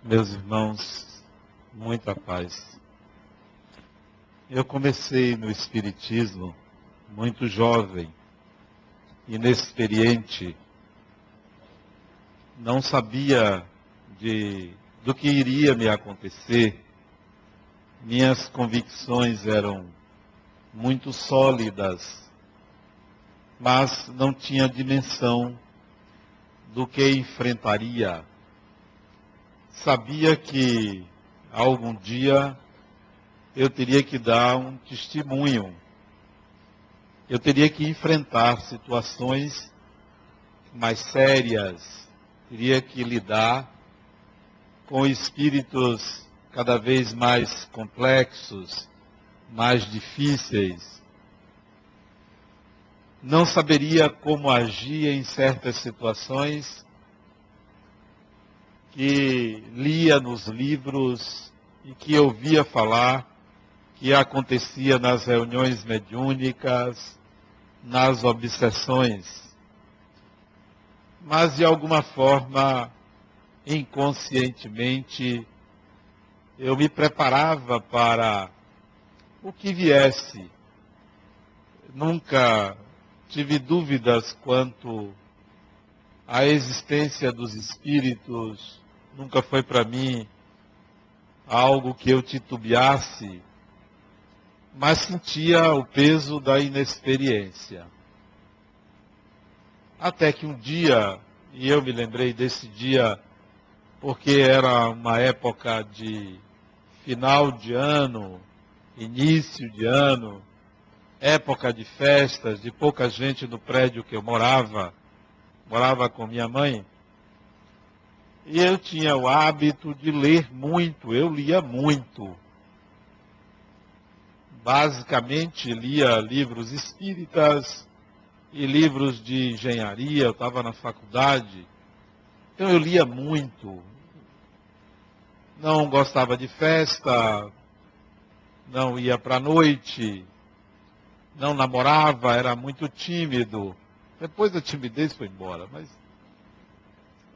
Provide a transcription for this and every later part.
Meus irmãos, muita paz. Eu comecei no Espiritismo muito jovem, inexperiente, não sabia do que iria me acontecer. Minhas convicções eram muito sólidas, mas não tinha dimensão do que enfrentaria. Sabia que algum dia eu teria que dar um testemunho. Eu teria que enfrentar situações mais sérias, teria que lidar com espíritos cada vez mais complexos, mais difíceis. Não saberia como agir em certas situações que lia nos livros e que ouvia falar, que acontecia nas reuniões mediúnicas, nas obsessões. Mas, de alguma forma, inconscientemente, eu me preparava para o que viesse. Nunca tive dúvidas quanto à existência dos espíritos, nunca foi para mim algo que eu titubeasse, mas sentia o peso da inexperiência. Até que um dia, e eu me lembrei desse dia, porque era uma época de final de ano, início de ano, época de festas, de pouca gente no prédio que eu morava com minha mãe, e eu tinha o hábito de ler muito, eu lia muito. Basicamente lia livros espíritas e livros de engenharia, eu estava na faculdade, então eu lia muito. Não gostava de festa, não ia para a noite, não namorava, era muito tímido. Depois a timidez foi embora, mas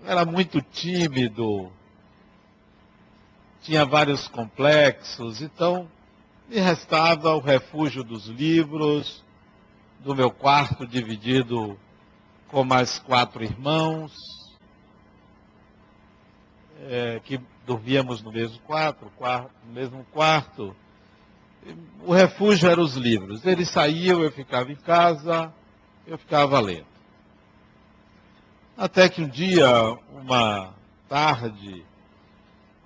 era muito tímido, tinha vários complexos, então me restava o refúgio dos livros, do meu quarto dividido com mais 4 irmãos, que dormíamos no mesmo quarto. O refúgio eram os livros. Eles saíam, eu ficava em casa, eu ficava lendo. Até que um dia, uma tarde,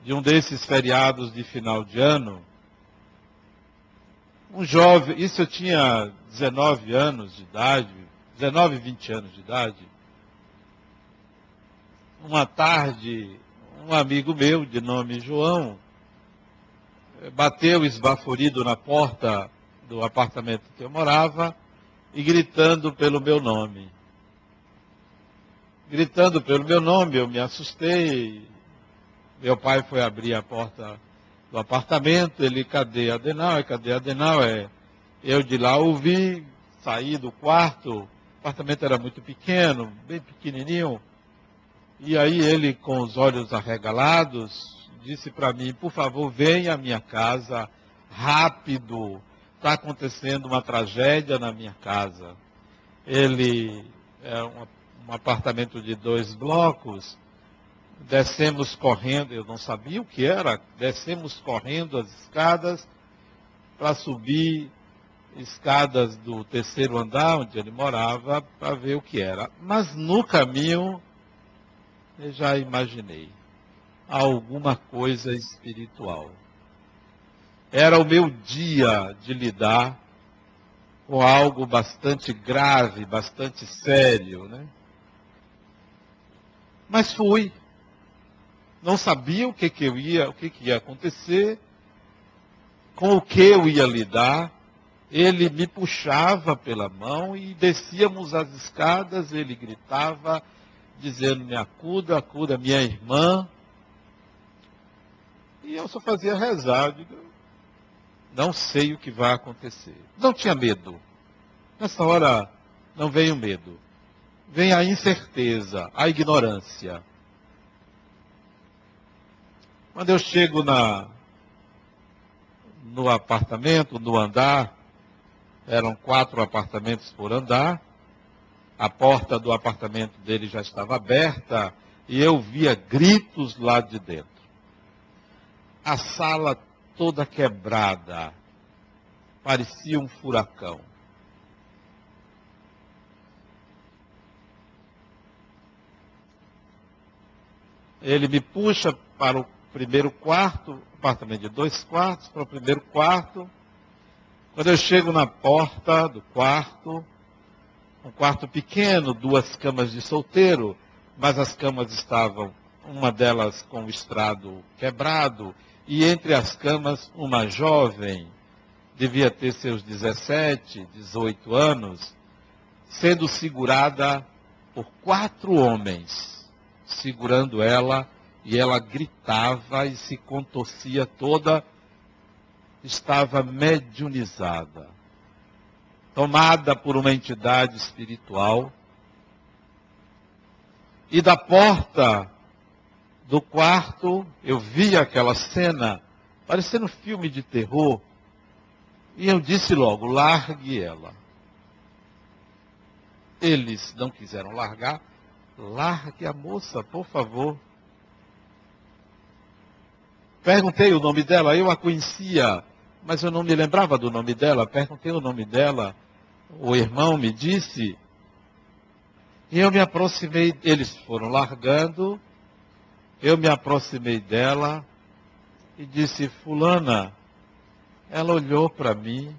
de um desses feriados de final de ano, um jovem, isso eu tinha 19 anos de idade, 19, 20 anos de idade, uma tarde, um amigo meu, de nome João, bateu esbaforido na porta do apartamento que eu morava e gritando pelo meu nome. Gritando pelo meu nome, eu me assustei. Meu pai foi abrir a porta do apartamento, ele, cadê Adenauer? Cadê Adenauer? Eu de lá ouvi, saí do quarto, o apartamento era muito pequeno, bem pequenininho, e aí ele, com os olhos arregalados, disse para mim, por favor, venha à minha casa, rápido, está acontecendo uma tragédia na minha casa. Ele é um apartamento de 2 blocos, descemos correndo, eu não sabia o que era, descemos correndo as escadas para subir escadas do 3º andar, onde ele morava, para ver o que era. Mas no caminho, eu já imaginei, alguma coisa espiritual. Era o meu dia de lidar com algo bastante grave, bastante sério, né? Mas fui. Não sabia o que ia acontecer, com o que eu ia lidar. Ele me puxava pela mão e descíamos as escadas, ele gritava, dizendo-me, acuda, acuda, minha irmã. E eu só fazia rezar, digo, não sei o que vai acontecer. Não tinha medo. Nessa hora não veio medo. Vem a incerteza, a ignorância. Quando eu chego no apartamento, no andar, eram 4 apartamentos por andar, a porta do apartamento dele já estava aberta e eu via gritos lá de dentro. A sala toda quebrada, parecia um furacão. Ele me puxa para o primeiro quarto, apartamento de 2 quartos, para o primeiro quarto. Quando eu chego na porta do quarto, um quarto pequeno, 2 camas de solteiro, mas as camas estavam, uma delas com o estrado quebrado, e entre as camas uma jovem, devia ter seus 17, 18 anos, sendo segurada por 4 homens, segurando ela, e ela gritava e se contorcia toda, estava mediunizada, tomada por uma entidade espiritual. E da porta do quarto, eu vi aquela cena, parecendo um filme de terror, e eu disse logo, largue ela. Eles não quiseram largar, largue a moça, por favor. Perguntei o nome dela, eu a conhecia, mas eu não me lembrava do nome dela. Perguntei o nome dela, o irmão me disse, e eu me aproximei, eles foram largando, eu me aproximei dela e disse, fulana. Ela olhou para mim,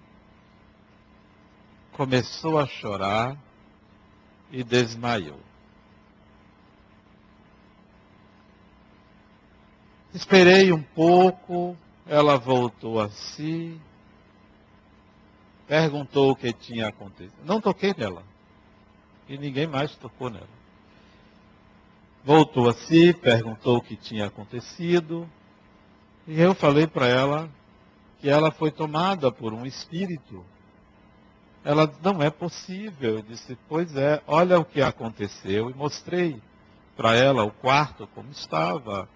começou a chorar e desmaiou. Esperei um pouco, ela voltou a si, perguntou o que tinha acontecido. Não toquei nela, e ninguém mais tocou nela. Voltou a si, perguntou o que tinha acontecido, e eu falei para ela que ela foi tomada por um espírito. Ela, não é possível. Eu disse, pois é, olha o que aconteceu, e mostrei para ela o quarto como estava.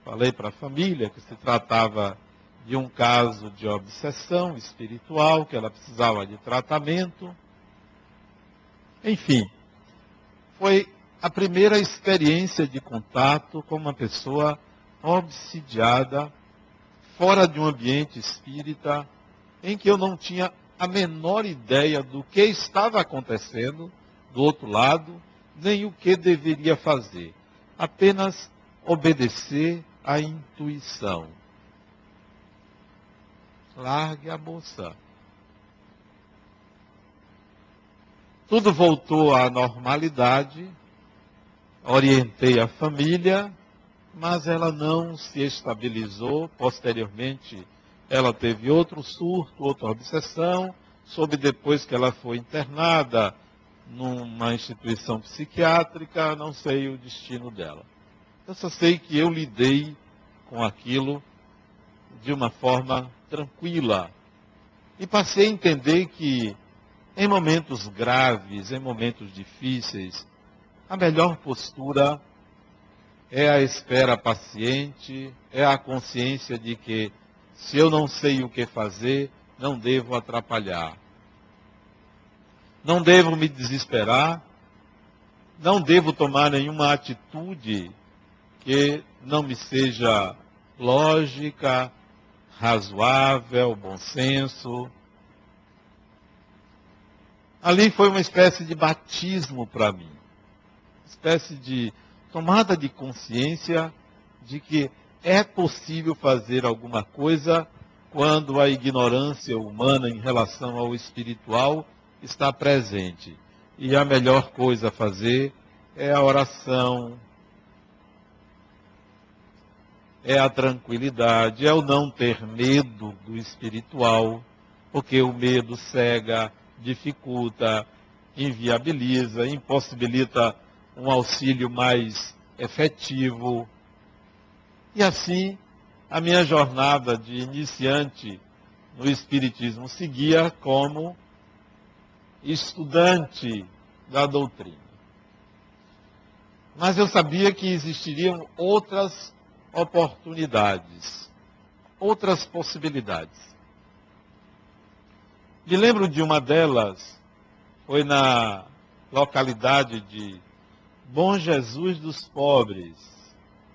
Falei para a família que se tratava de um caso de obsessão espiritual, que ela precisava de tratamento. Enfim, foi a primeira experiência de contato com uma pessoa obsidiada, fora de um ambiente espírita, em que eu não tinha a menor ideia do que estava acontecendo do outro lado, nem o que deveria fazer. Apenas obedecer à intuição. Largue a moça. Tudo voltou à normalidade, orientei a família, mas ela não se estabilizou. Posteriormente, ela teve outro surto, outra obsessão. Soube depois que ela foi internada numa instituição psiquiátrica, não sei o destino dela. Eu só sei que eu lidei com aquilo de uma forma tranquila. E passei a entender que em momentos graves, em momentos difíceis, a melhor postura é a espera paciente, é a consciência de que se eu não sei o que fazer, não devo atrapalhar. Não devo me desesperar, não devo tomar nenhuma atitude que não me seja lógica, razoável, bom senso. Ali foi uma espécie de batismo para mim, espécie de tomada de consciência de que é possível fazer alguma coisa quando a ignorância humana em relação ao espiritual está presente. E a melhor coisa a fazer é a oração, é a tranquilidade, é o não ter medo do espiritual, porque o medo cega, dificulta, inviabiliza, impossibilita um auxílio mais efetivo. E assim, a minha jornada de iniciante no Espiritismo seguia como estudante da doutrina. Mas eu sabia que existiriam outras oportunidades, outras possibilidades. Me lembro de uma delas, foi na localidade de Bom Jesus dos Pobres,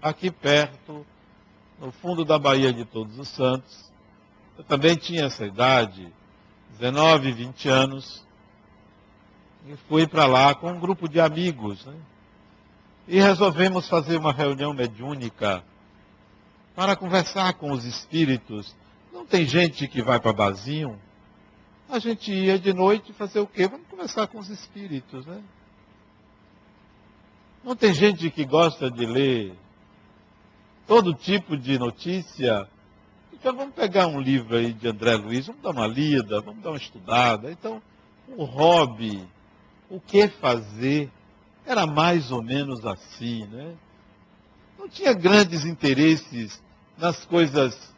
aqui perto, no fundo da Baía de Todos os Santos. Eu também tinha essa idade, 19, 20 anos, e fui para lá com um grupo de amigos, né? E resolvemos fazer uma reunião mediúnica para conversar com os espíritos. Não tem gente que vai para barzinho? A gente ia de noite fazer o quê? Vamos conversar com os espíritos, né? Não tem gente que gosta de ler todo tipo de notícia? Então vamos pegar um livro aí de André Luiz, vamos dar uma lida, vamos dar uma estudada. Então, o hobby, o que fazer, era mais ou menos assim, né? Não tinha grandes interesses nas coisas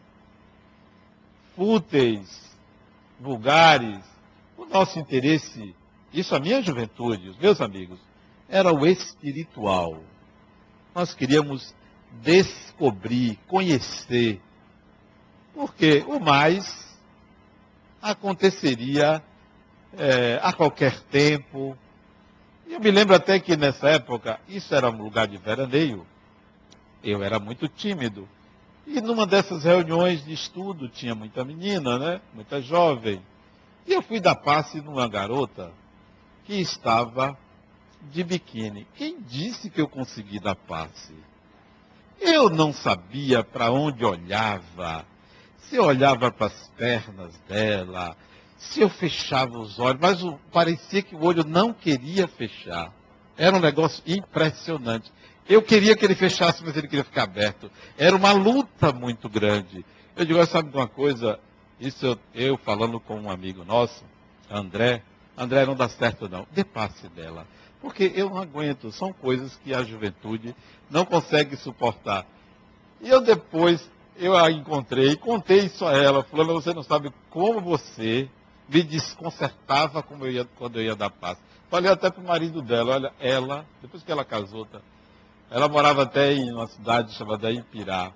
fúteis, vulgares. O nosso interesse, isso a minha juventude, os meus amigos, era o espiritual. Nós queríamos descobrir, conhecer, porque o mais aconteceria a qualquer tempo. E eu me lembro até que nessa época, isso era um lugar de veraneio, eu era muito tímido. E numa dessas reuniões de estudo, tinha muita menina, né? Muita jovem. E eu fui dar passe numa garota que estava de biquíni. Quem disse que eu consegui dar passe? Eu não sabia para onde olhava. Se eu olhava para as pernas dela, se eu fechava os olhos, mas parecia que o olho não queria fechar. Era um negócio impressionante. Eu queria que ele fechasse, mas ele queria ficar aberto. Era uma luta muito grande. Eu digo, sabe de uma coisa? Isso eu falando com um amigo nosso, André. André, não dá certo não. Dê passe dela. Porque eu não aguento. São coisas que a juventude não consegue suportar. E eu depois, eu a encontrei, contei isso a ela. Falando, você não sabe como você me desconcertava quando eu ia dar passe. Falei até para o marido dela, olha, ela, depois que ela casou, ela morava até em uma cidade chamada Ipirá.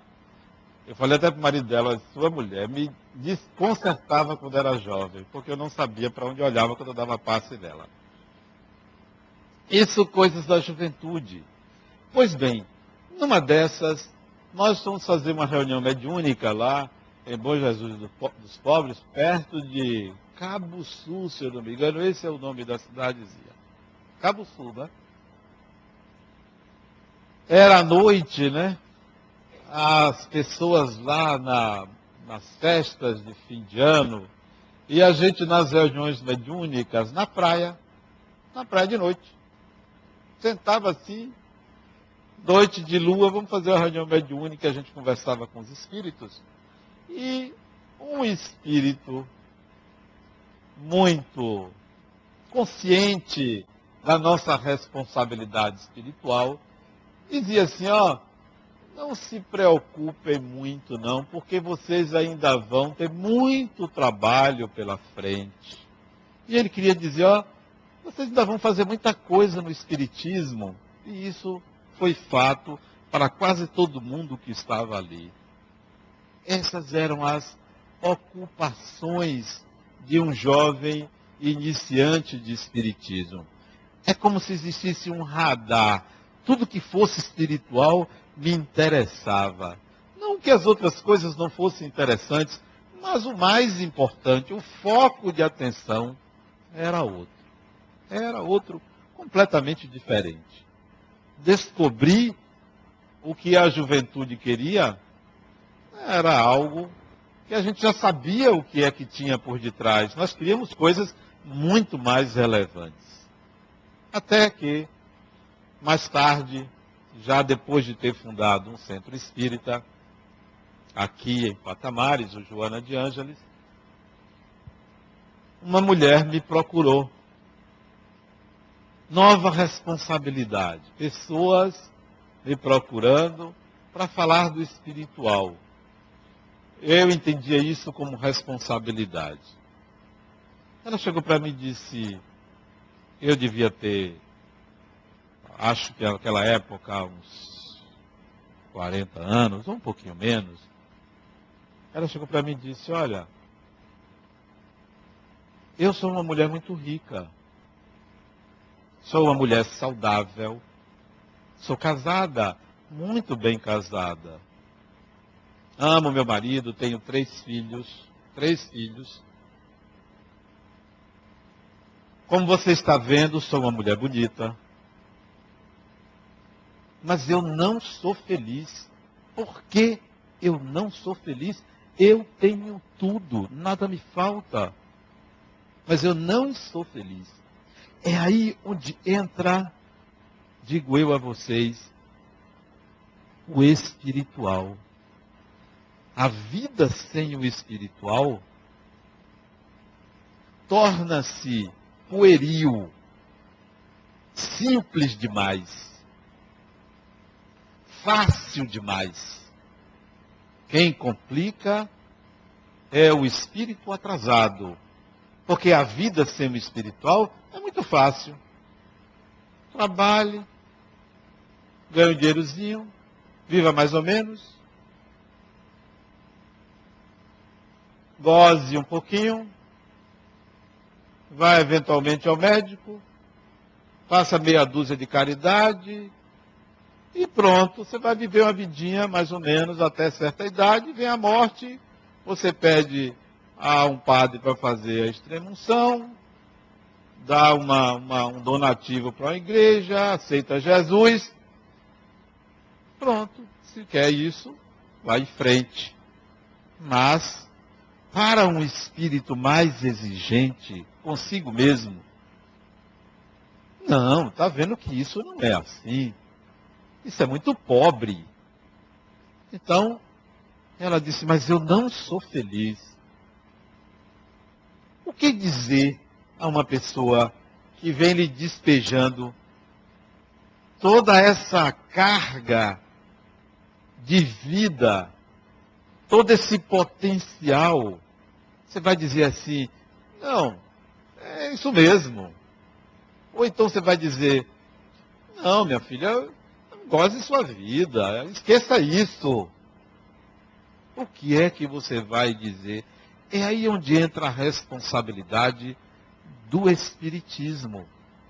Eu falei até para o marido dela, sua mulher me desconcertava quando era jovem, porque eu não sabia para onde olhava quando eu dava passe dela. Isso coisas da juventude. Pois bem, numa dessas, nós fomos fazer uma reunião mediúnica lá, em Bom Jesus dos Pobres, perto de Cabo Sul, se eu não me engano, esse é o nome da cidadezinha. Cabo Sul, né? Era à noite, né? As pessoas lá nas festas de fim de ano, e a gente nas reuniões mediúnicas, na praia de noite. Sentava assim, noite de lua, vamos fazer uma reunião mediúnica, a gente conversava com os espíritos, e um espírito muito consciente da nossa responsabilidade espiritual, dizia assim, ó, não se preocupem muito não, porque vocês ainda vão ter muito trabalho pela frente. E ele queria dizer, ó, vocês ainda vão fazer muita coisa no espiritismo. E isso foi fato para quase todo mundo que estava ali. Essas eram as ocupações de um jovem iniciante de espiritismo. É como se existisse um radar. Tudo que fosse espiritual me interessava. Não que as outras coisas não fossem interessantes, mas o mais importante, o foco de atenção, era outro. Era outro completamente diferente. Descobrir o que a juventude queria era algo que a gente já sabia o que é que tinha por detrás. Nós queríamos coisas muito mais relevantes. Até que, mais tarde, já depois de ter fundado um centro espírita, aqui em Patamares, o Joana de Ângeles, uma mulher me procurou. Nova responsabilidade. Pessoas me procurando para falar do espiritual. Eu entendia isso como responsabilidade. Ela chegou para mim e disse, eu devia ter, acho que naquela época, uns 40 anos, ou um pouquinho menos. Ela chegou para mim e disse, olha, eu sou uma mulher muito rica. Sou uma mulher saudável. Sou casada, muito bem casada. Amo meu marido, tenho 3 filhos. 3 filhos. Como você está vendo, sou uma mulher bonita. Mas eu não sou feliz. Por que eu não sou feliz? Eu tenho tudo, nada me falta. Mas eu não sou feliz. É aí onde entra, digo eu a vocês, o espiritual. A vida sem o espiritual torna-se pueril, simples demais, fácil demais. Quem complica é o espírito atrasado. Porque a vida sem o espiritual é muito fácil. Trabalhe, ganhe um dinheirozinho, viva mais ou menos, goze um pouquinho, vá eventualmente ao médico, faça meia dúzia de caridade e pronto, você vai viver uma vidinha mais ou menos até certa idade, vem a morte, você pede a um padre para fazer a extrema-unção, dá um donativo para a igreja, aceita Jesus, pronto, se quer isso, vai em frente. Mas, para um espírito mais exigente consigo mesmo, não, está vendo que isso não é assim. Isso é muito pobre. Então, ela disse, mas eu não sou feliz. O que dizer a uma pessoa que vem lhe despejando toda essa carga de vida, todo esse potencial? Você vai dizer assim, não, é isso mesmo. Ou então você vai dizer, não, minha filha, goze sua vida, esqueça isso. O que é que você vai dizer? É aí onde entra a responsabilidade do espiritismo.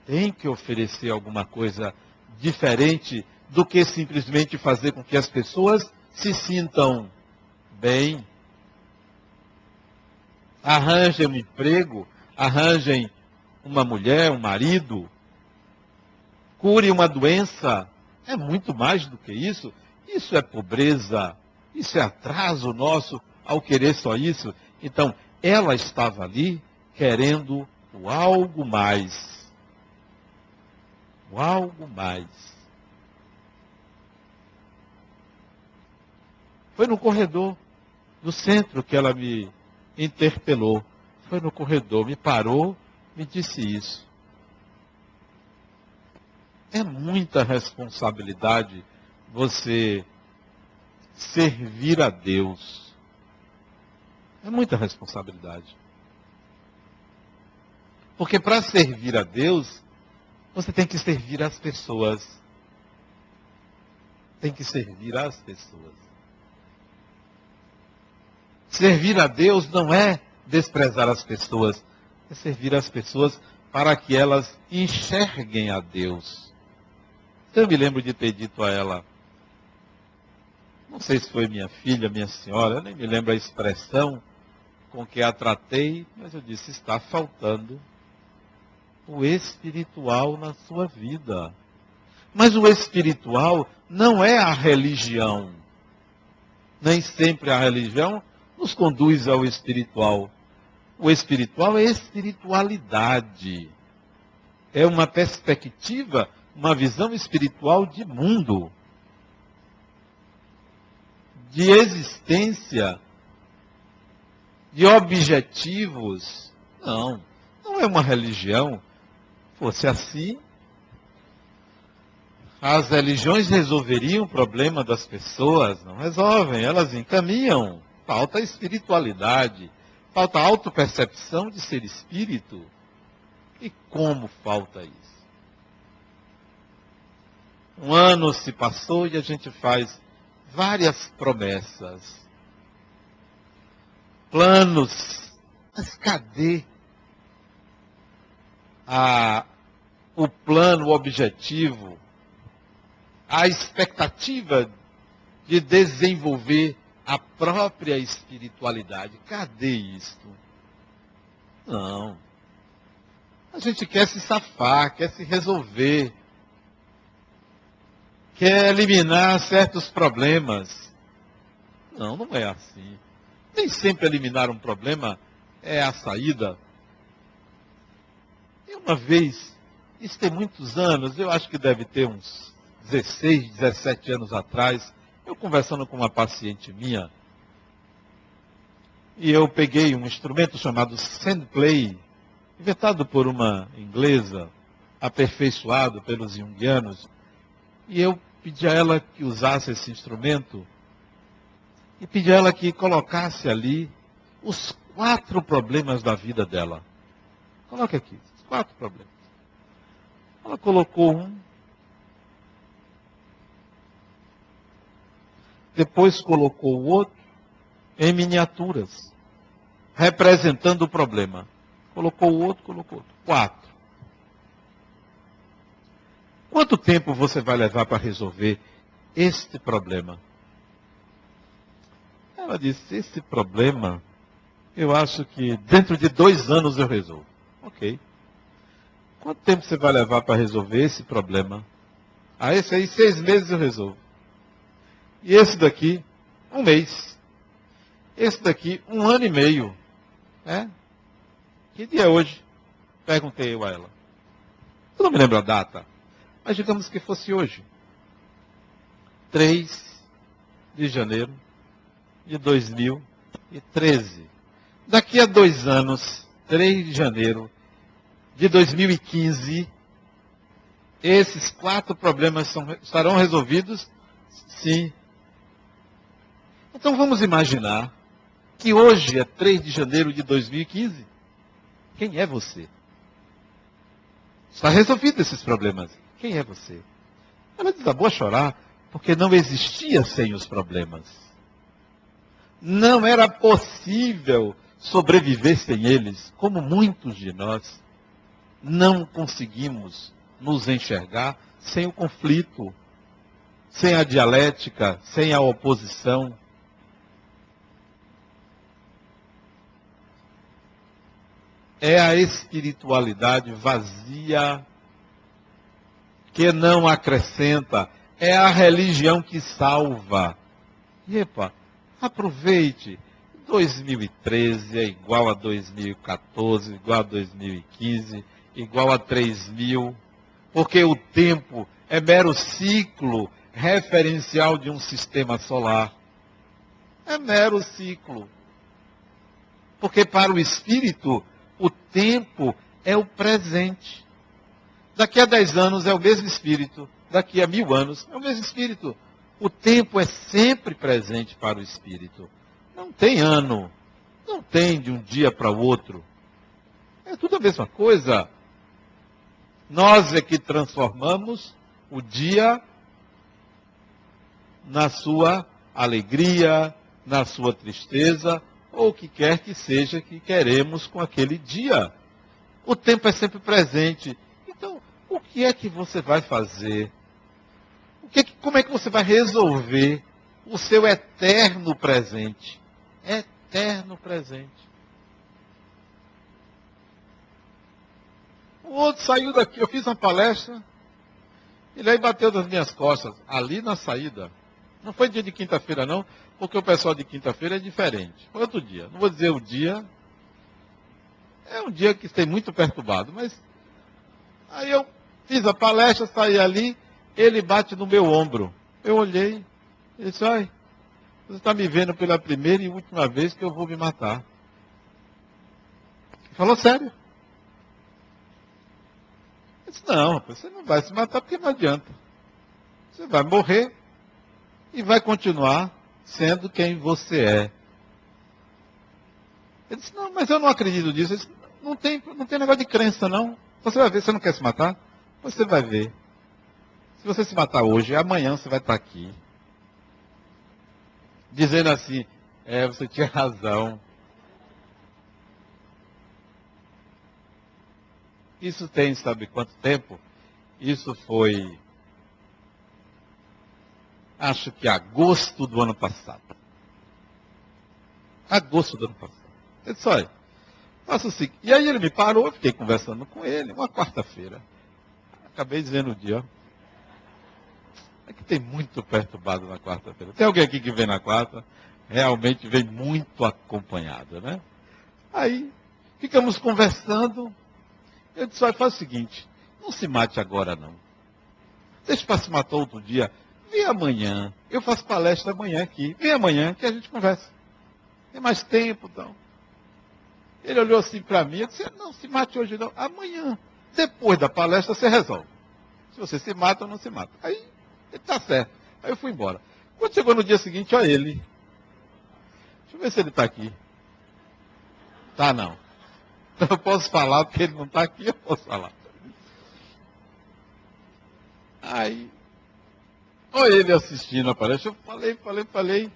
Tem que oferecer alguma coisa diferente do que simplesmente fazer com que as pessoas se sintam bem. Arranjem um emprego, arranjem uma mulher, um marido, cure uma doença. É muito mais do que isso. Isso é pobreza, isso é atraso nosso ao querer só isso. Então, ela estava ali querendo o algo mais. O algo mais. Foi no corredor do centro que ela me interpelou. Foi no corredor, me parou, me disse isso. É muita responsabilidade você servir a Deus. É muita responsabilidade. Porque para servir a Deus, você tem que servir as pessoas. Tem que servir as pessoas. Servir a Deus não é desprezar as pessoas. É servir as pessoas para que elas enxerguem a Deus. Eu me lembro de ter dito a ela, não sei se foi minha filha, minha senhora, eu nem me lembro a expressão com que a tratei, mas eu disse, está faltando o espiritual na sua vida. Mas o espiritual não é a religião. Nem sempre a religião nos conduz ao espiritual. O espiritual é espiritualidade. É uma perspectiva, uma visão espiritual de mundo, de existência, de objetivos. Não, não é uma religião. Fosse assim, as religiões resolveriam o problema das pessoas. Não resolvem, elas encaminham. Falta espiritualidade, falta autopercepção de ser espírito. E como falta isso? Um ano se passou e a gente faz várias promessas, planos, mas cadê o plano, o objetivo, a expectativa de desenvolver a própria espiritualidade? Cadê isto? Não. A gente quer se safar, quer se resolver, quer eliminar certos problemas. Não, não é assim. Nem sempre eliminar um problema é a saída. E uma vez, isso tem muitos anos, eu acho que deve ter uns 16, 17 anos atrás, eu conversando com uma paciente minha, e eu peguei um instrumento chamado Sandplay, inventado por uma inglesa, aperfeiçoado pelos junguianos, e eu pedi a ela que usasse esse instrumento, e pedi a ela que colocasse ali os 4 problemas da vida dela. Coloque aqui, os 4 problemas. Ela colocou um, depois colocou o outro em miniaturas, representando o problema. Colocou o outro, colocou outro. 4. Quanto tempo você vai levar para resolver este problema? Ela disse, esse problema, eu acho que dentro de 2 anos eu resolvo. Ok. Quanto tempo você vai levar para resolver esse problema? Ah, esse aí, 6 meses eu resolvo. E esse daqui, 1 mês. Esse daqui, 1 ano e meio. É? Que dia é hoje? Perguntei eu a ela. Eu não me lembro a data, mas digamos que fosse hoje. 3 de janeiro de 2013. Daqui a 2 anos, 3 de janeiro de 2015, esses 4 problemas estarão resolvidos? Sim. Então vamos imaginar que hoje é 3 de janeiro de 2015. Quem é você? Está resolvido esses problemas. Quem é você? Ela desabou a chorar, porque não existia sem os problemas. Não era possível sobreviver sem eles, como muitos de nós não conseguimos nos enxergar sem o conflito, sem a dialética, sem a oposição. É a espiritualidade vazia, que não acrescenta. É a religião que salva. E, epa, aproveite. 2013 é igual a 2014, igual a 2015, igual a 3000, porque o tempo é mero ciclo referencial de um sistema solar. É mero ciclo. Porque para o espírito, o tempo é o presente. Daqui a 10 anos é o mesmo espírito. Daqui a 1000 anos é o mesmo espírito. O tempo é sempre presente para o espírito. Não tem ano. Não tem de um dia para o outro. É tudo a mesma coisa. Nós é que transformamos o dia na sua alegria, na sua tristeza, ou o que quer que seja que queremos com aquele dia. O tempo é sempre presente. Então, o que é que você vai fazer? Como é que você vai resolver o seu eterno presente? Eterno presente. O outro saiu daqui, eu fiz uma palestra, ele aí bateu nas minhas costas, ali na saída. Não foi dia de quinta-feira não, porque o pessoal de quinta-feira é diferente. Foi outro dia. Não vou dizer o dia. É um dia que tem muito perturbado, mas aí eu fiz a palestra, saí ali, ele bate no meu ombro. Eu olhei, ele disse, olha, você está me vendo pela primeira e última vez que eu vou me matar. Ele falou sério. Eu disse, não, rapaz, você não vai se matar porque não adianta. Você vai morrer e vai continuar sendo quem você é. Ele disse, não, mas eu não acredito nisso. Eu disse, não tem negócio de crença, não. Você vai ver, você não quer se matar? Você vai ver. Se você se matar hoje, amanhã você vai estar aqui. dizendo assim, você tinha razão. Isso tem, sabe quanto tempo? Isso foi, acho que agosto do ano passado. Agosto do ano passado. Ele disse, olha, faça o seguinte. E aí ele me parou, eu fiquei conversando com ele, uma quarta-feira. Acabei dizendo o dia, ó. É que tem muito perturbado na quarta-feira. Tem alguém aqui que vem na quarta? Realmente vem muito acompanhado, né? Aí, ficamos conversando. Eu disse, olha, faz o seguinte, não se mate agora não. Deixa para se matar outro dia. Vem amanhã. Eu faço palestra amanhã aqui. Vem amanhã que a gente conversa. Tem mais tempo, então. Ele olhou assim para mim e disse, não, se mate hoje não. Amanhã. Depois da palestra você resolve. Se você se mata ou não se mata. Aí, ele tá certo. Aí eu fui embora. Quando chegou no dia seguinte, olha ele. Deixa eu ver se ele está aqui. Tá não. Então eu posso falar, porque ele não está aqui, eu posso falar. Aí, olha ele assistindo a palestra, eu falei.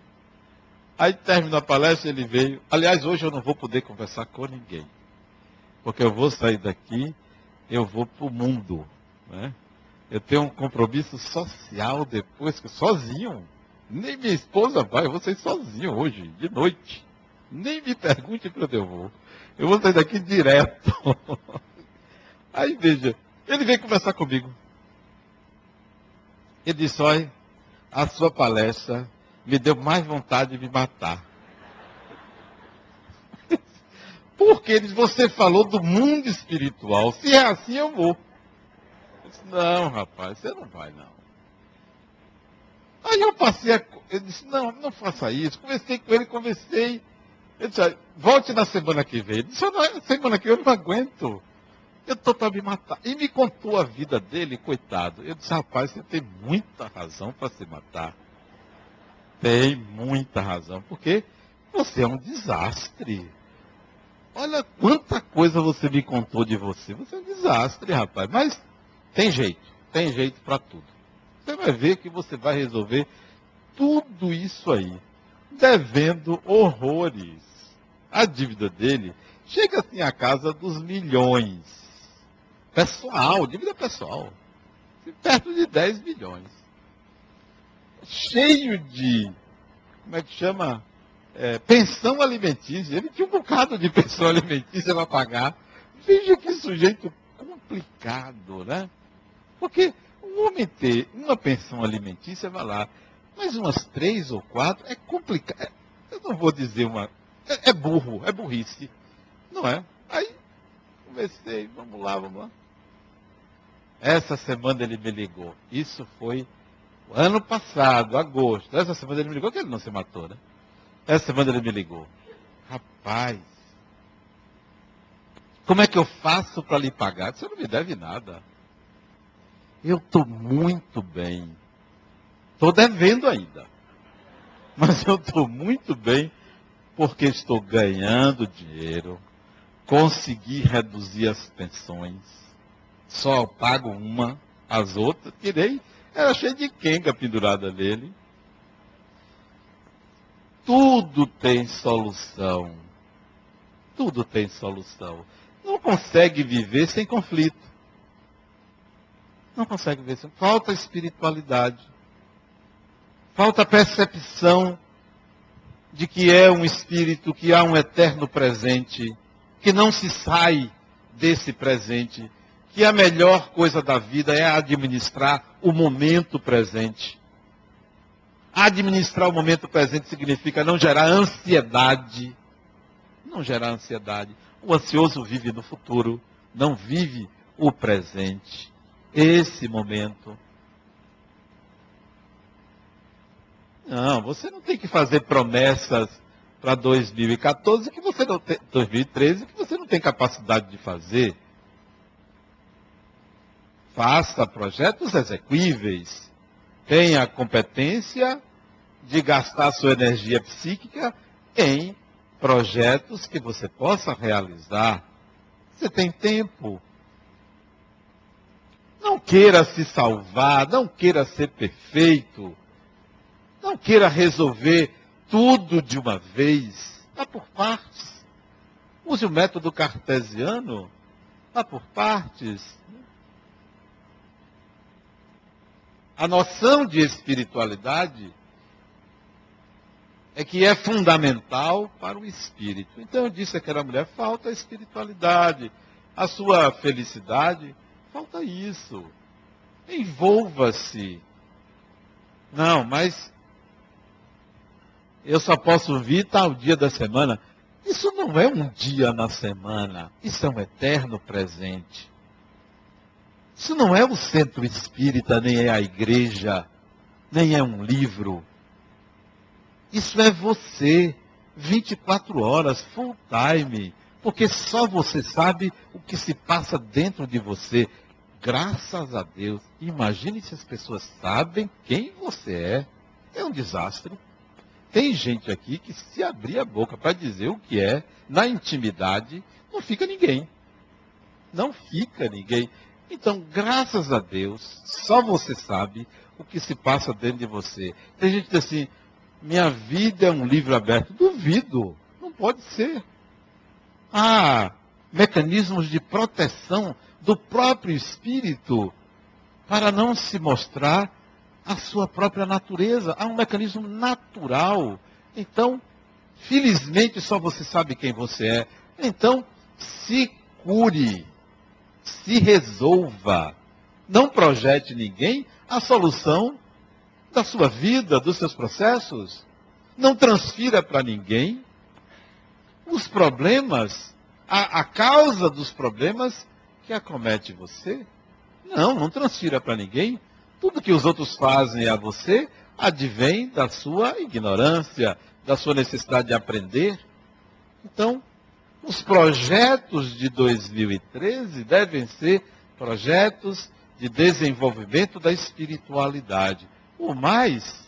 Aí terminou a palestra, ele veio. Aliás, hoje eu não vou poder conversar com ninguém. Porque eu vou sair daqui, eu vou para o mundo. Né? Eu tenho um compromisso social depois, que sozinho. Nem minha esposa vai, eu vou sair sozinho hoje, de noite. Nem me pergunte para onde eu vou. Eu vou sair daqui direto. Aí veja, ele veio conversar comigo. Ele disse, olha, a sua palestra me deu mais vontade de me matar. Porque ele disse, você falou do mundo espiritual. Se é assim, eu vou. Eu disse, não, rapaz, você não vai, não. Aí eu passei eu disse, não faça isso. Conversei com ele, conversei. Ele disse, volte na semana que vem. Ele disse, semana que vem eu não aguento. Eu estou para me matar. E me contou a vida dele, coitado. Eu disse, rapaz, você tem muita razão para se matar. Tem muita razão, porque você é um desastre. Olha quanta coisa você me contou de você. Você é um desastre, rapaz. Mas tem jeito para tudo. Você vai ver que você vai resolver tudo isso aí, devendo horrores. A dívida dele chega assim à casa dos milhões. Pessoal, dívida pessoal. Perto de 10 milhões. Cheio de, como é que chama? Pensão alimentícia. Ele tinha um bocado de pensão alimentícia para pagar. Veja que sujeito complicado, né? Porque um homem ter uma pensão alimentícia, vai lá, mas umas 3 ou 4 é complicado. Eu não vou dizer uma... É burro, é burrice. Não é? Aí, conversei, vamos lá. Essa semana ele me ligou. Isso foi ano passado, agosto. Essa semana ele me ligou, que ele não se matou, né? Essa semana ele me ligou. Rapaz, como é que eu faço para lhe pagar? Você não me deve nada. Eu estou muito bem. Estou devendo ainda. Mas eu estou muito bem porque estou ganhando dinheiro. Consegui reduzir as pensões. Só pago uma, as outras, tirei. Era cheio de quenga pendurada nele. Tudo tem solução. Tudo tem solução. Não consegue viver sem conflito. Não consegue viver sem... Falta espiritualidade. Falta percepção de que é um espírito, que há um eterno presente, que não se sai desse presente, que a melhor coisa da vida é administrar o momento presente. Administrar o momento presente significa não gerar ansiedade. Não gerar ansiedade. O ansioso vive no futuro, não vive o presente. Esse momento. Não, você não tem que fazer promessas para 2014 que você não tem, 2013 que você não tem capacidade de fazer. Faça projetos exequíveis. Tenha a competência de gastar sua energia psíquica em projetos que você possa realizar. Você tem tempo. Não queira se salvar, não queira ser perfeito. Não queira resolver tudo de uma vez. Vá por partes. Use o método cartesiano. Vá por partes. A noção de espiritualidade é que é fundamental para o espírito. Então eu disse àquela mulher, falta a espiritualidade, a sua felicidade, falta isso. Envolva-se. Não, mas eu só posso vir tal dia da semana. Isso não é um dia na semana, isso é um eterno presente. Isso não é o centro espírita, nem é a igreja, nem é um livro. Isso é você, 24 horas, full time, porque só você sabe o que se passa dentro de você. Graças a Deus. Imagine se as pessoas sabem quem você é. É um desastre. Tem gente aqui que se abrir a boca para dizer o que é, na intimidade, não fica ninguém. Não fica ninguém. Então, graças a Deus, só você sabe o que se passa dentro de você. Tem gente que diz assim, minha vida é um livro aberto. Duvido, não pode ser. Há mecanismos de proteção do próprio espírito para não se mostrar a sua própria natureza. Há um mecanismo natural. Então, felizmente, só você sabe quem você é. Então, se cure. Se resolva. Não projete ninguém a solução da sua vida, dos seus processos. Não transfira para ninguém os problemas, a causa dos problemas que acomete você. Não transfira para ninguém. Tudo que os outros fazem a você advém da sua ignorância, da sua necessidade de aprender. Então, os projetos de 2013 devem ser projetos de desenvolvimento da espiritualidade. O mais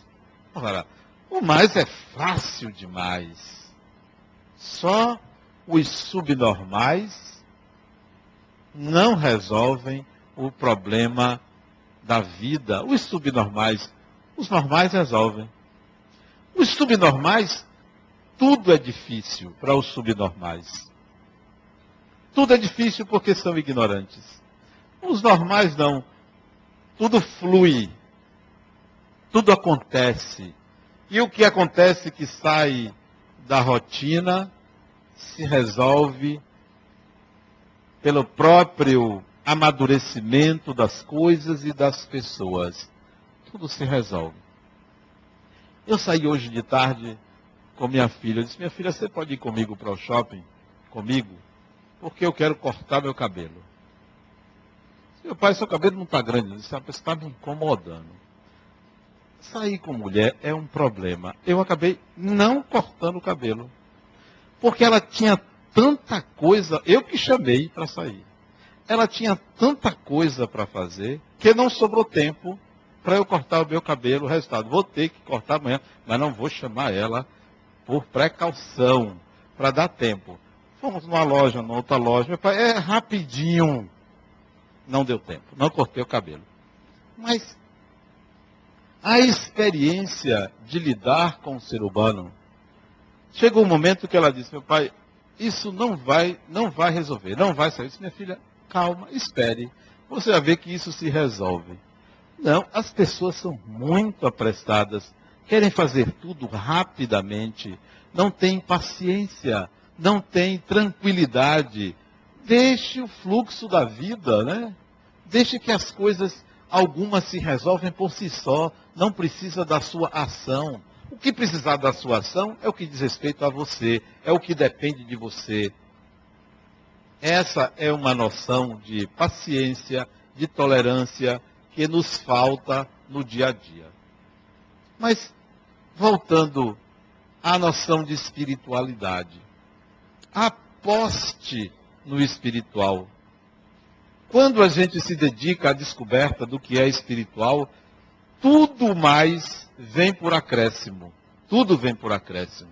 é fácil demais. Só os subnormais não resolvem o problema da vida. Os subnormais, os normais resolvem. Os subnormais, tudo é difícil para os subnormais. Tudo é difícil porque são ignorantes. Os normais não. Tudo flui. Tudo acontece. E o que acontece que sai da rotina se resolve pelo próprio amadurecimento das coisas e das pessoas. Tudo se resolve. Eu saí hoje de tarde com minha filha. Eu disse, minha filha, você pode ir comigo para o shopping? Comigo? Porque eu quero cortar meu cabelo. Meu pai, seu cabelo não está grande. Eu disse, você está me incomodando. Sair com mulher é um problema. Eu acabei não cortando o cabelo. Porque ela tinha tanta coisa, eu que chamei para sair. Ela tinha tanta coisa para fazer, que não sobrou tempo para eu cortar o meu cabelo. O resultado, vou ter que cortar amanhã, mas não vou chamar ela por precaução, para dar tempo. Fomos numa loja, numa outra loja. Meu pai, é rapidinho. Não deu tempo, não cortei o cabelo. Mas a experiência de lidar com o ser humano, chegou um momento que ela disse, meu pai, isso não vai resolver, não vai sair. Eu disse, minha filha, calma, espere. Você vai ver que isso se resolve. Não, as pessoas são muito apressadas, querem fazer tudo rapidamente, não têm paciência, não têm tranquilidade. Deixe o fluxo da vida, né? Deixe que as coisas, algumas se resolvem por si só, não precisa da sua ação. O que precisar da sua ação é o que diz respeito a você, é o que depende de você. Essa é uma noção de paciência, de tolerância, que nos falta no dia a dia. Mas, voltando à noção de espiritualidade, aposte no espiritual. Quando a gente se dedica à descoberta do que é espiritual, tudo mais vem por acréscimo. Tudo vem por acréscimo.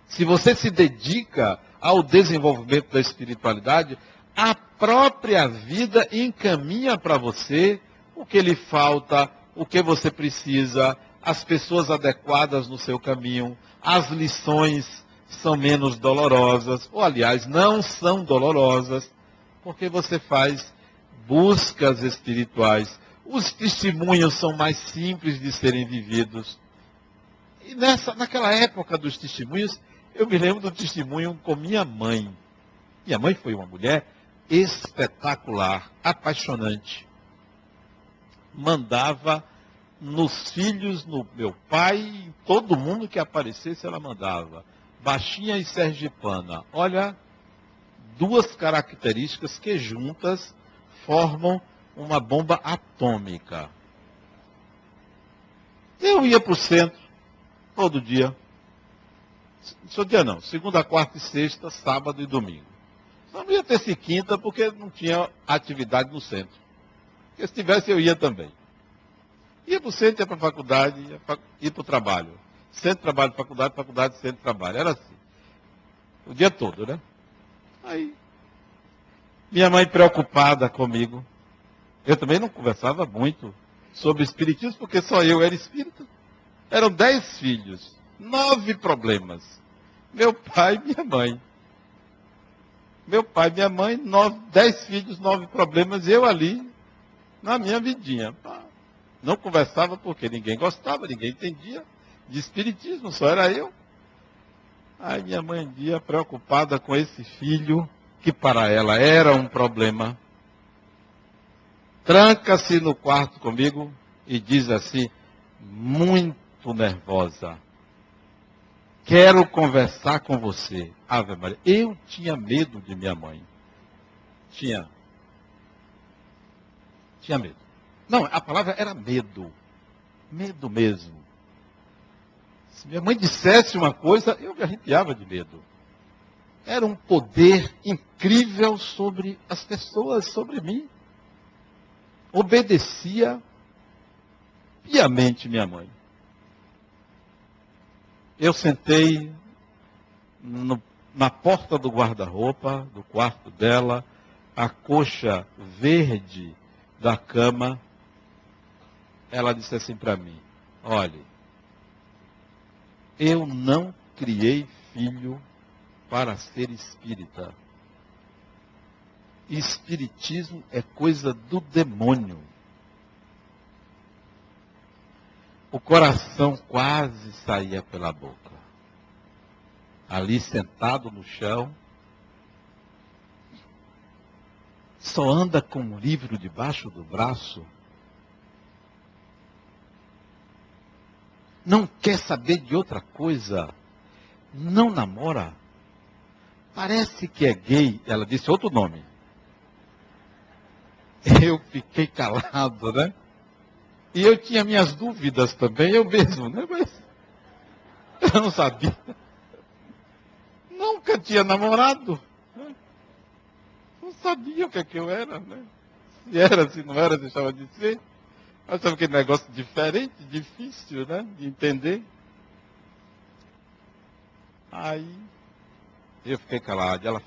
Se você se dedica ao desenvolvimento da espiritualidade, a própria vida encaminha para você o que lhe falta, o que você precisa, as pessoas adequadas no seu caminho, as lições são menos dolorosas, ou aliás, não são dolorosas, porque você faz buscas espirituais. Os testemunhos são mais simples de serem vividos. E naquela época dos testemunhos, eu me lembro do testemunho com minha mãe. Minha mãe foi uma mulher espetacular, apaixonante. Mandava nos filhos, no meu pai, em todo mundo que aparecesse ela mandava. Baixinha e sergipana. Olha, duas características que juntas formam uma bomba atômica. Eu ia para o centro todo dia. Todo dia não, segunda, quarta e sexta, sábado e domingo. Só não ia ter quinta porque não tinha atividade no centro. Porque se tivesse eu ia também. Ia para o centro, ia para a faculdade, ia para o trabalho. Centro, trabalho, faculdade, faculdade, centro, trabalho. Era assim. O dia todo, né? Aí, minha mãe preocupada comigo. Eu também não conversava muito sobre espiritismo, porque só eu era espírita. Eram 10 filhos, 9 problemas. Meu pai e minha mãe. Meu pai e minha mãe, 10 filhos, 9 problemas, e eu ali, na minha vidinha. Não conversava porque ninguém gostava, ninguém entendia de espiritismo, só era eu. Aí minha mãe um dia, preocupada com esse filho, que para ela era um problema, tranca-se no quarto comigo e diz assim, muito nervosa, quero conversar com você. Ave Maria, eu tinha medo de minha mãe. Tinha medo. Não, a palavra era medo. Medo mesmo. Se minha mãe dissesse uma coisa, eu me arrepiava de medo. Era um poder incrível sobre as pessoas, sobre mim. Obedecia piamente minha mãe. Eu sentei na porta do guarda-roupa, do quarto dela, a coxa verde da cama. Ela disse assim para mim, olhe, eu não criei filho para ser espírita. Espiritismo é coisa do demônio. O coração quase saía pela boca. Ali sentado no chão, só anda com um livro debaixo do braço. Não quer saber de outra coisa. Não namora. Parece que é gay. Ela disse outro nome. Eu fiquei calado, né? E eu tinha minhas dúvidas também, eu mesmo, né? Mas eu não sabia. Nunca tinha namorado. Né? Não sabia o que é que eu era, né? Se era, se não era, deixava de ser. Mas sabe aquele negócio diferente, difícil, né? De entender. Aí, eu fiquei calado. Ela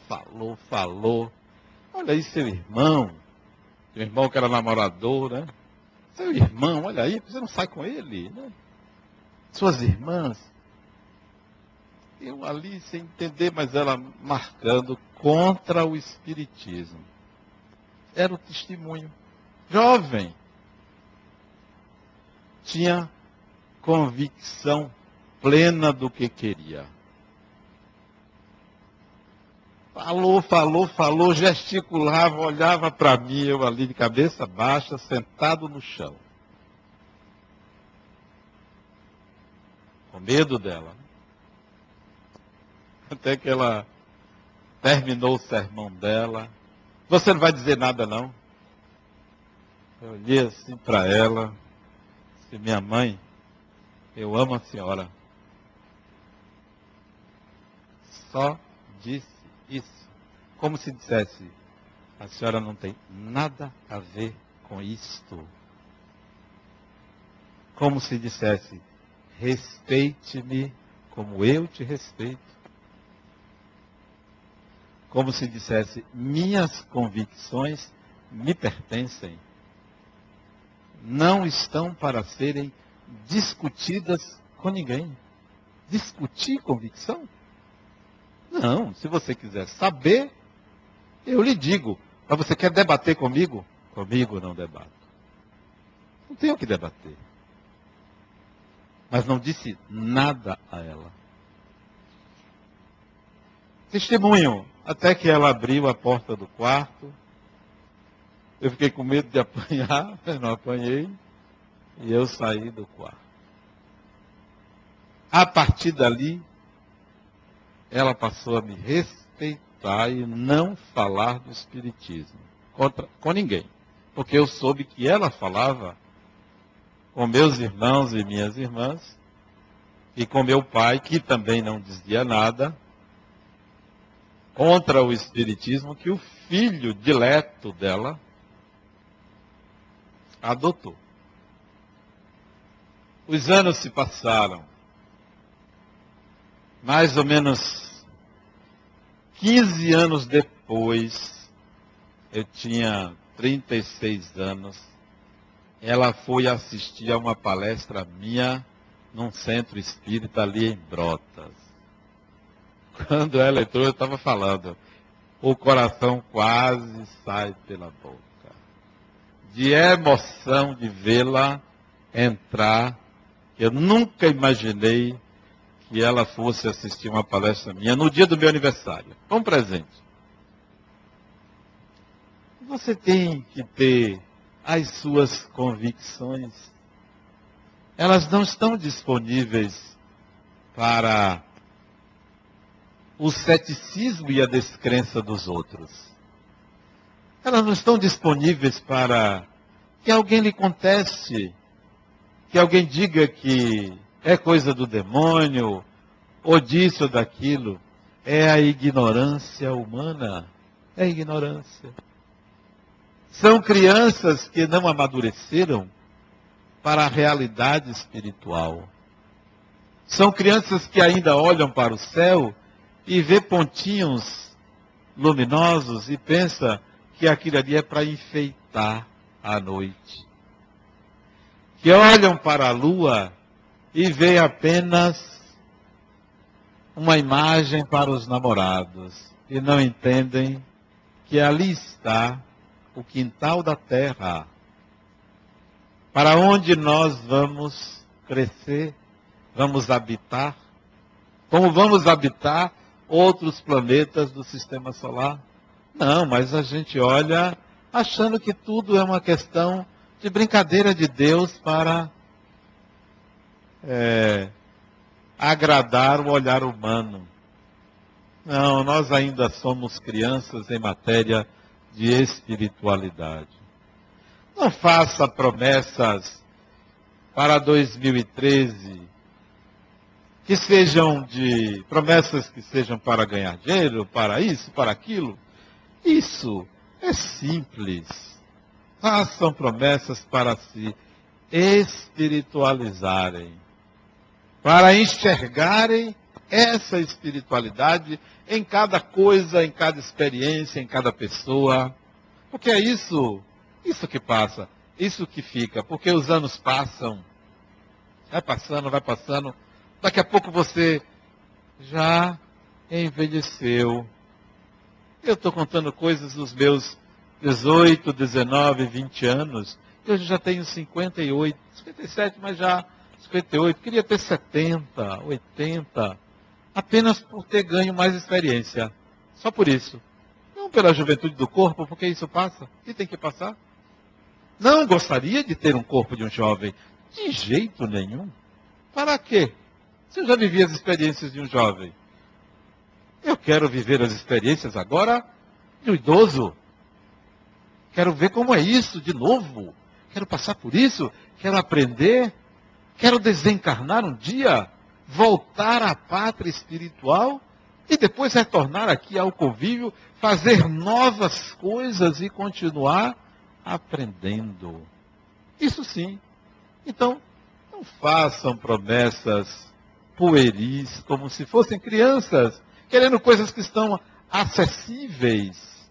falou. Olha aí seu irmão que era namorador, né? Seu irmão, olha aí, você não sai com ele, né? Suas irmãs. Eu ali sem entender, mas ela marcando contra o espiritismo. Era o testemunho. Jovem. Tinha convicção plena do que queria. Falou, gesticulava, olhava para mim, eu ali de cabeça baixa, sentado no chão. Com medo dela. Até que ela terminou o sermão dela. Você não vai dizer nada, não? Eu olhei assim para ela. Disse, minha mãe, eu amo a senhora. Só disse isso. Como se dissesse, a senhora não tem nada a ver com isto. Como se dissesse, respeite-me como eu te respeito. Como se dissesse, minhas convicções me pertencem. Não estão para serem discutidas com ninguém. Discutir convicção? Não, se você quiser saber, eu lhe digo. Mas você quer debater comigo? Comigo não debato. Não tenho o que debater. Mas não disse nada a ela. Testemunho, até que ela abriu a porta do quarto. Eu fiquei com medo de apanhar, mas não apanhei. E eu saí do quarto. A partir dali, ela passou a me respeitar e não falar do espiritismo com ninguém. Porque eu soube que ela falava com meus irmãos e minhas irmãs, e com meu pai, que também não dizia nada, contra o espiritismo que o filho dileto dela adotou. Os anos se passaram. Mais ou menos 15 anos depois, eu tinha 36 anos, ela foi assistir a uma palestra minha num centro espírita ali em Brotas. Quando ela entrou, eu estava falando, o coração quase sai pela boca. De emoção de vê-la entrar, eu nunca imaginei que ela fosse assistir uma palestra minha no dia do meu aniversário. Um presente. Você tem que ter as suas convicções. Elas não estão disponíveis para o ceticismo e a descrença dos outros. Elas não estão disponíveis para que alguém lhe conteste, que alguém diga que é coisa do demônio, ou disso ou daquilo. É a ignorância humana. É a ignorância. São crianças que não amadureceram para a realidade espiritual. São crianças que ainda olham para o céu e vê pontinhos luminosos e pensa que aquilo ali é para enfeitar a noite. Que olham para a lua e vê apenas uma imagem para os namorados e não entendem que ali está o quintal da terra, para onde nós vamos crescer, vamos habitar, como vamos habitar outros planetas do sistema solar. Não, mas a gente olha achando que tudo é uma questão de brincadeira de Deus para agradar o olhar humano. Não, nós ainda somos crianças em matéria de espiritualidade. Não faça promessas para 2013 que sejam promessas que sejam para ganhar dinheiro, para isso, para aquilo. Isso é simples. Façam promessas para se espiritualizarem, para enxergarem essa espiritualidade em cada coisa, em cada experiência, em cada pessoa. Porque é isso que passa, isso que fica. Porque os anos passam, vai passando. Daqui a pouco você já envelheceu. Eu estou contando coisas dos meus 18, 19, 20 anos. Eu já tenho 58, 57, mas já 58. Queria ter 70, 80. Apenas por ter ganho mais experiência. Só por isso. Não pela juventude do corpo, porque isso passa. E tem que passar. Não gostaria de ter um corpo de um jovem. De jeito nenhum. Para quê? Se eu já vivi as experiências de um jovem. Eu quero viver as experiências agora de um idoso. Quero ver como é isso de novo. Quero passar por isso. Quero aprender. Quero desencarnar um dia. Voltar à pátria espiritual. E depois retornar aqui ao convívio. Fazer novas coisas e continuar aprendendo. Isso sim. Então, não façam promessas pueris, como se fossem crianças, querendo coisas que estão acessíveis.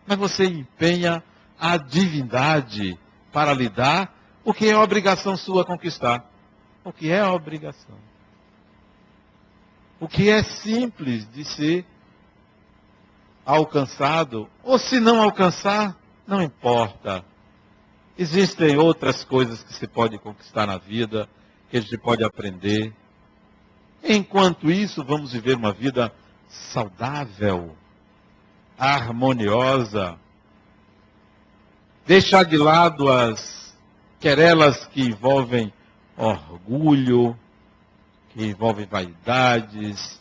Mas você empenha a divindade para lhe dar o que é obrigação sua conquistar. o que é a obrigação. O que é simples de ser alcançado, ou se não alcançar, não importa. Existem outras coisas que se pode conquistar na vida, que a gente pode aprender. Enquanto isso, vamos viver uma vida saudável, harmoniosa. Deixar de lado as querelas que envolvem orgulho, que envolvem vaidades.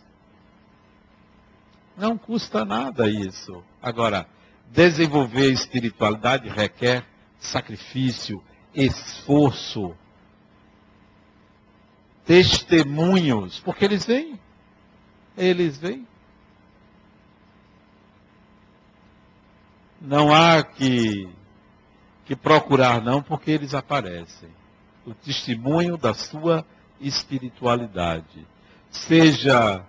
Não custa nada isso. Agora, desenvolver a espiritualidade requer sacrifício, esforço, testemunhos, porque eles vêm. Eles vêm. Não há que procurar não, porque eles aparecem. O testemunho da sua espiritualidade. Seja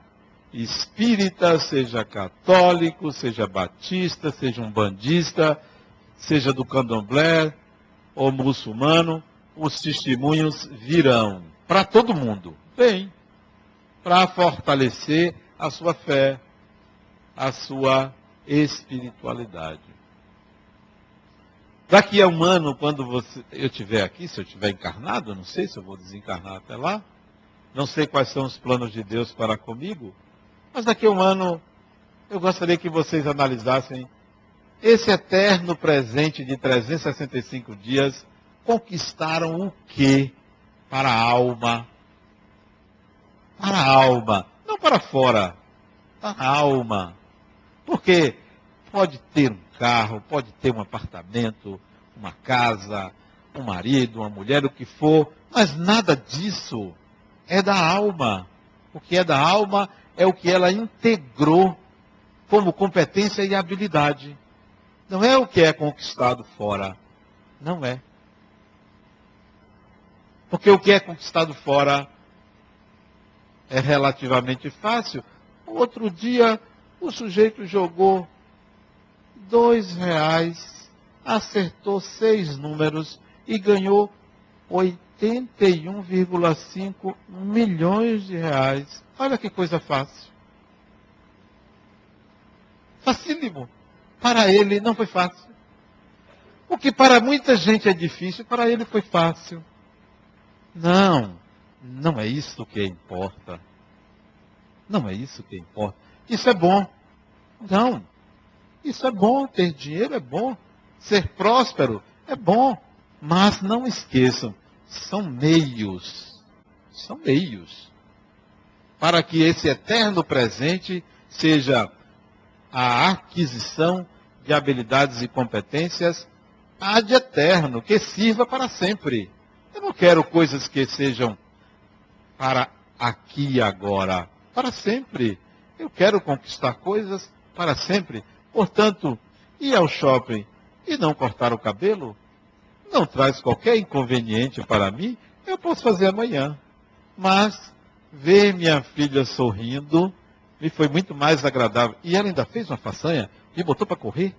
espírita, seja católico, seja batista, seja umbandista, seja do candomblé ou muçulmano, os testemunhos virão para todo mundo. Vem para fortalecer a sua fé, a sua espiritualidade. Daqui a um ano, quando eu estiver aqui, se eu estiver encarnado, não sei se eu vou desencarnar até lá, não sei quais são os planos de Deus para comigo, mas daqui a um ano eu gostaria que vocês analisassem esse eterno presente de 365 dias, conquistaram o quê para a alma? Para a alma, não para fora, para a alma. Porque pode ter um carro, pode ter um apartamento, uma casa, um marido, uma mulher, o que for, mas nada disso é da alma. O que é da alma é o que ela integrou como competência e habilidade. Não é o que é conquistado fora. Não é. Porque o que é conquistado fora é relativamente fácil. Outro dia, o sujeito jogou R$2, acertou 6 números e ganhou 81,5 milhões de reais. Olha que coisa fácil. Facílimo. Para ele não foi fácil. O que para muita gente é difícil, para ele foi fácil. Não é isso que importa. Não é isso que importa. Isso é bom. Não. Isso é bom, ter dinheiro é bom. Ser próspero é bom. Mas não esqueçam, são meios. São meios. Para que esse eterno presente seja a aquisição de habilidades e competências ad eterno, que sirva para sempre. Eu não quero coisas que sejam para aqui e agora, para sempre. Eu quero conquistar coisas para sempre. Portanto, ir ao shopping e não cortar o cabelo não traz qualquer inconveniente para mim. Eu posso fazer amanhã. Mas ver minha filha sorrindo me foi muito mais agradável. E ela ainda fez uma façanha, me botou para correr.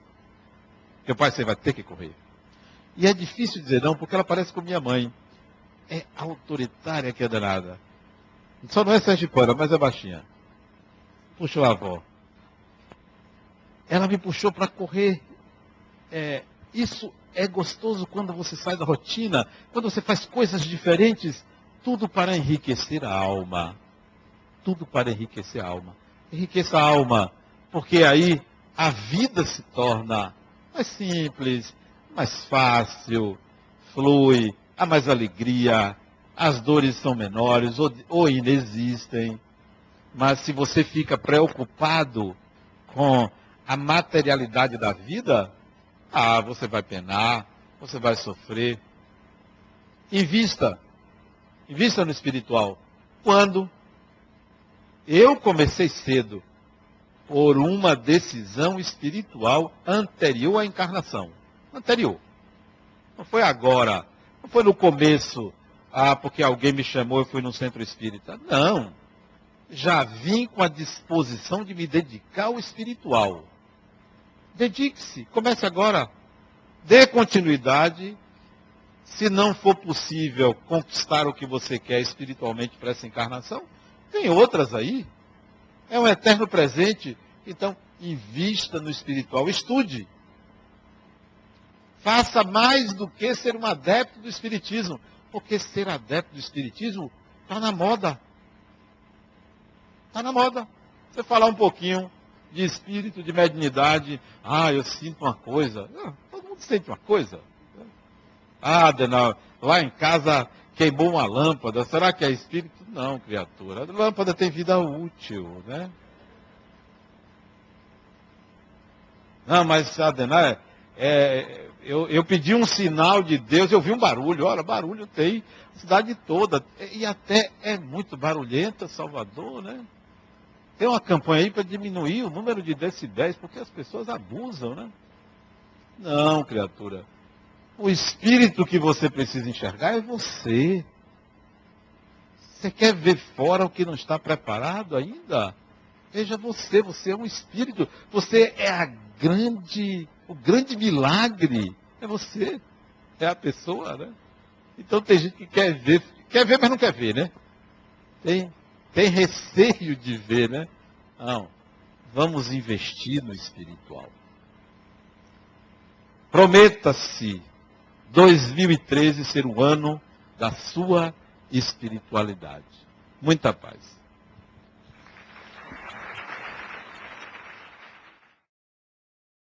Meu pai, você vai ter que correr. E é difícil dizer não, porque ela parece com minha mãe. É autoritária que é danada. Só não é sergipana, mas é baixinha. Puxou a avó. Ela me puxou para correr. Isso é gostoso quando você sai da rotina, quando você faz coisas diferentes, tudo para enriquecer a alma. Tudo para enriquecer a alma. Enriqueça a alma, porque aí a vida se torna mais simples, mais fácil, flui, há mais alegria, as dores são menores ou inexistem. Mas se você fica preocupado com a materialidade da vida, você vai penar, você vai sofrer. Invista no espiritual. Quando? Eu comecei cedo, por uma decisão espiritual anterior à encarnação. Anterior. Não foi agora. Não foi no começo, porque alguém me chamou e eu fui no centro espírita. Não. Já vim com a disposição de me dedicar ao espiritual. Dedique-se. Comece agora. Dê continuidade. Se não for possível conquistar o que você quer espiritualmente para essa encarnação, tem outras aí. É um eterno presente. Então, invista no espiritual, estude. Faça mais do que ser um adepto do espiritismo. Porque ser adepto do espiritismo está na moda. Está na moda. Você falar um pouquinho de espírito, de mediunidade. Ah, eu sinto uma coisa. Todo mundo sente uma coisa. Ah, Adenal, lá em casa queimou uma lâmpada. Será que é espírito? Não, criatura. A lâmpada tem vida útil, né? Não, mas, Adenal, eu pedi um sinal de Deus, eu vi um barulho. Olha, barulho tem a cidade toda. E até é muito barulhenta Salvador, né? Tem uma campanha aí para diminuir o número de decibéis, porque as pessoas abusam, né? Não, criatura. O espírito que você precisa enxergar é você. Você quer ver fora o que não está preparado ainda? Veja você, você é um espírito. Você é o grande milagre. É você. É a pessoa, né? Então tem gente que quer ver, mas não quer ver, né? Tem receio de ver, né? Não. Vamos investir no espiritual. Prometa-se 2013 ser o ano da sua espiritualidade. Muita paz.